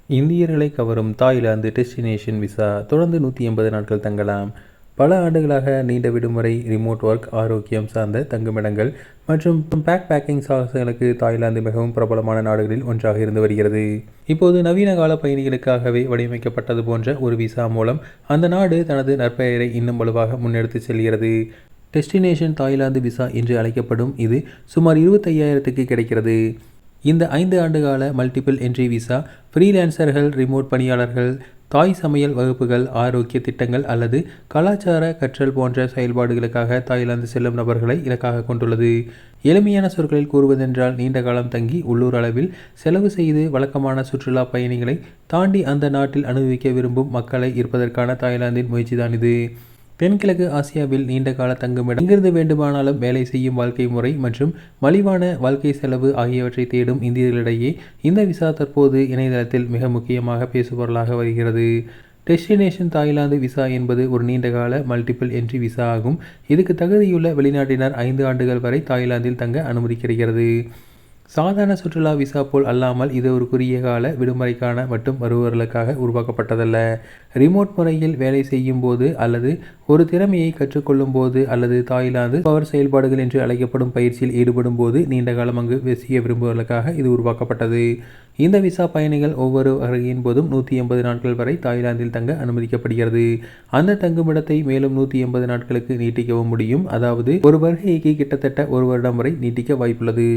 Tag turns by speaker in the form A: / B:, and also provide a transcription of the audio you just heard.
A: இந்தியர்களை கவரும் Thailand destination visa தொடர்ந்து 180 நாட்கள் தங்கலாம். பல ஆண்டுகளாக நீண்ட விடுமுறை, ரிமோட் ஒர்க், ஆரோக்கியம் சார்ந்த தங்குமிடங்கள் மற்றும் பேக்கிங் சாகசங்களுக்கு தாய்லாந்து மிகவும் பிரபலமான நாடுகளில் ஒன்றாக இருந்து வருகிறது. இப்போது நவீன கால பயணிகளுக்காகவே வடிவமைக்கப்பட்டது போன்ற ஒரு விசா மூலம் அந்த நாடு தனது நற்பெயரை இன்னும் வலுவாக முன்னெடுத்து செல்கிறது. டெஸ்டினேஷன் தாய்லாந்து விசா என்று அழைக்கப்படும் இது சுமார் 25,000க்கு கிடைக்கிறது. இந்த 5 ஆண்டுகால மல்டிபிள் என்ட்ரி விசா ஃப்ரீலான்சர்கள், ரிமோட் பணியாளர்கள், தாய் சமையல் வகுப்புகள், ஆரோக்கிய திட்டங்கள் அல்லது கலாச்சார கற்றல் போன்ற செயல்பாடுகளுக்காக தாய்லாந்து செல்லும் நபர்களை இலக்காக கொண்டுள்ளது. எளிமையான சொற்களில் கூறுவதென்றால், நீண்ட காலம் தங்கி உள்ளூர் அளவில் செலவு செய்து வழக்கமான சுற்றுலா பயணிகளை தாண்டி அந்த நாட்டில் அனுபவிக்க விரும்பும் மக்களை ஈர்ப்பதற்கான தாய்லாந்தின் முயற்சிதான் இது. தென்கிழக்கு ஆசியாவில் நீண்ட கால தங்குமிடம், எங்கிருந்து வேண்டுமானாலும் வேலை செய்யும் வாழ்க்கை முறை மற்றும் மலிவான வாழ்க்கை செலவு ஆகியவற்றை தேடும் இந்தியர்களிடையே இந்த விசா தற்போது இணையதளத்தில் மிக முக்கியமாக பேசுபொருளாக வருகிறது. டெஸ்டினேஷன் தாய்லாந்து விசா என்பது ஒரு நீண்டகால மல்டிபிள் என்ட்ரி விசா ஆகும். இதுக்கு தகுதியுள்ள வெளிநாட்டினர் 5 ஆண்டுகள் வரை தாய்லாந்தில் தங்க அனுமதி கிடைக்கிறது. சாதாரண சுற்றுலா விசா போல் அல்லாமல் இது ஒரு குறுகிய கால விடுமுறைக்கான மட்டும் வருபவர்களுக்காக உருவாக்கப்பட்டதல்ல. ரிமோட் முறையில் வேலை செய்யும் போது அல்லது ஒரு திறமையை கற்றுக்கொள்ளும் போது அல்லது தாய்லாந்து பவர் செயல்பாடுகள் என்று அழைக்கப்படும் பயிற்சியில் ஈடுபடும் போது நீண்டகாலம் அங்கு வசிக்க விரும்புவதற்காக இது உருவாக்கப்பட்டது. இந்த விசா பயணிகள் ஒவ்வொரு வருகையின் போதும் 180 நாட்கள் வரை தாய்லாந்தில் தங்க அனுமதிக்கப்படுகிறது. அந்த தங்குமிடத்தை மேலும் 180 நாட்களுக்கு நீட்டிக்கவும் முடியும். அதாவது ஒரு வருகைக்கு கிட்டத்தட்ட 1 வருடம் வரை நீட்டிக்க வாய்ப்புள்ளது.